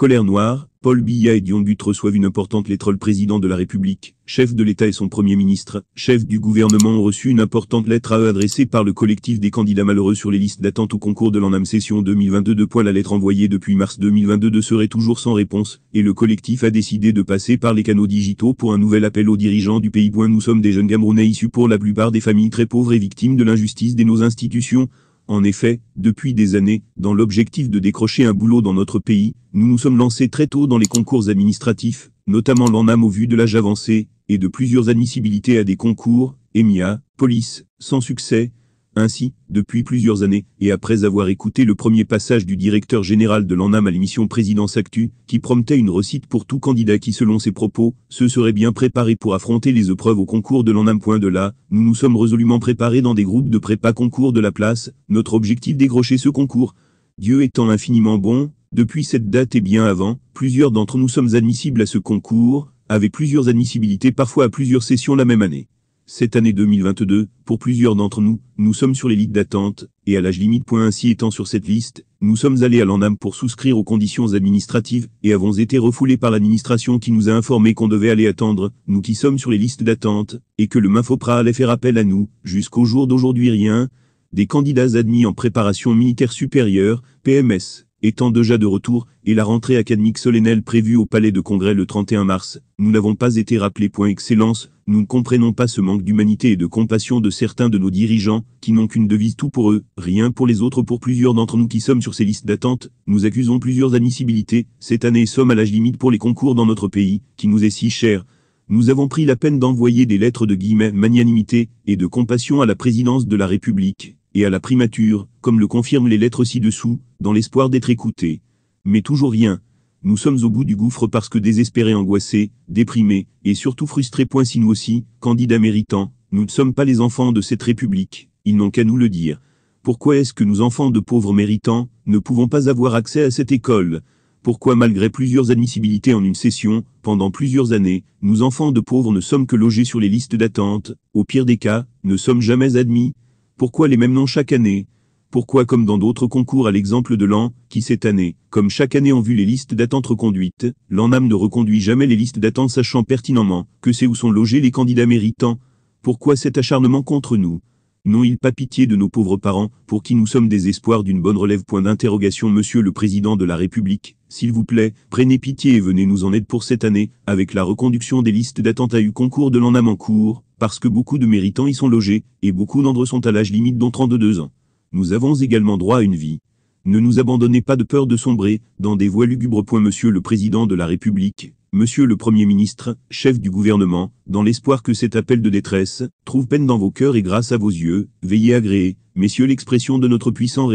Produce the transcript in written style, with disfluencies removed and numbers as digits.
Colère noire, Paul Biya et Dion But reçoivent une importante lettre. Le président de la République, chef de l'État et son premier ministre, chef du gouvernement ont reçu une importante lettre à eux adressée par le collectif des candidats malheureux sur les listes d'attente au concours de l'ANAM session 2022. La lettre envoyée depuis mars 2022 serait toujours sans réponse, et le collectif a décidé de passer par les canaux digitaux pour un nouvel appel aux dirigeants du pays. Nous sommes des jeunes Camerounais issus pour la plupart des familles très pauvres et victimes de l'injustice de nos institutions. En effet, depuis des années, dans l'objectif de décrocher un boulot dans notre pays, nous nous sommes lancés très tôt dans les concours administratifs, notamment l'ANAM au vu de l'âge avancé, et de plusieurs admissibilités à des concours, EMIA, police, sans succès. Ainsi, depuis plusieurs années, et après avoir écouté le premier passage du directeur général de l'ANAM à l'émission Présidence Actu, qui promettait une réussite pour tout candidat qui selon ses propos, se serait bien préparé pour affronter les épreuves au concours de l'ANAM. De là, nous nous sommes résolument préparés dans des groupes de prépa concours de la place, notre objectif décrocher ce concours. Dieu étant infiniment bon, depuis cette date et bien avant, plusieurs d'entre nous sommes admissibles à ce concours, avec plusieurs admissibilités parfois à plusieurs sessions la même année. Cette année 2022, pour plusieurs d'entre nous, nous sommes sur les listes d'attente, et à l'âge limite. Ainsi étant sur cette liste, nous sommes allés à l'ANAM pour souscrire aux conditions administratives, et avons été refoulés par l'administration qui nous a informé qu'on devait aller attendre, nous qui sommes sur les listes d'attente, et que le MINFOPRA allait faire appel à nous. Jusqu'au jour d'aujourd'hui rien. Des candidats admis en préparation militaire supérieure, PMS, étant déjà de retour, et la rentrée académique solennelle prévue au Palais de Congrès le 31 mars, nous n'avons pas été rappelés. Excellence, nous ne comprenons pas ce manque d'humanité et de compassion de certains de nos dirigeants, qui n'ont qu'une devise: tout pour eux, rien pour les autres. Pour plusieurs d'entre nous qui sommes sur ces listes d'attente, nous accusons plusieurs admissibilités, cette année sommes à l'âge limite pour les concours dans notre pays, qui nous est si cher. Nous avons pris la peine d'envoyer des lettres de magnanimité et de compassion à la présidence de la République, et à la primature, comme le confirment les lettres ci-dessous, dans l'espoir d'être écoutés. Mais toujours rien. Nous sommes au bout du gouffre parce que désespérés, angoissés, déprimés, et surtout frustrés. Si nous aussi, candidats méritants, nous ne sommes pas les enfants de cette République, ils n'ont qu'à nous le dire. Pourquoi est-ce que nous, enfants de pauvres méritants, ne pouvons pas avoir accès à cette école? Pourquoi, malgré plusieurs admissibilités en une session, pendant plusieurs années, nous, enfants de pauvres, ne sommes que logés sur les listes d'attente, au pire des cas, ne sommes jamais admis? Pourquoi les mêmes noms chaque année? Pourquoi, comme dans d'autres concours à l'exemple de l'AN, qui cette année, comme chaque année ont vu les listes d'attente reconduites, l'ANAM ne reconduit jamais les listes d'attente sachant pertinemment que c'est où sont logés les candidats méritants? Pourquoi cet acharnement contre nous? N'ont-ils pas pitié de nos pauvres parents, pour qui nous sommes des espoirs d'une bonne relève? Monsieur le Président de la République, s'il vous plaît, prenez pitié et venez nous en aide pour cette année, avec la reconduction des listes d'attente à eu concours de l'ANAM en cours, parce que beaucoup de méritants y sont logés, et beaucoup d'entre eux sont à l'âge limite dont 32 ans. Nous avons également droit à une vie. Ne nous abandonnez pas de peur de sombrer dans des voies lugubres. Monsieur le Président de la République, Monsieur le Premier ministre, chef du gouvernement, dans l'espoir que cet appel de détresse trouve peine dans vos cœurs et grâce à vos yeux, veillez à agréer, messieurs, l'expression de notre puissant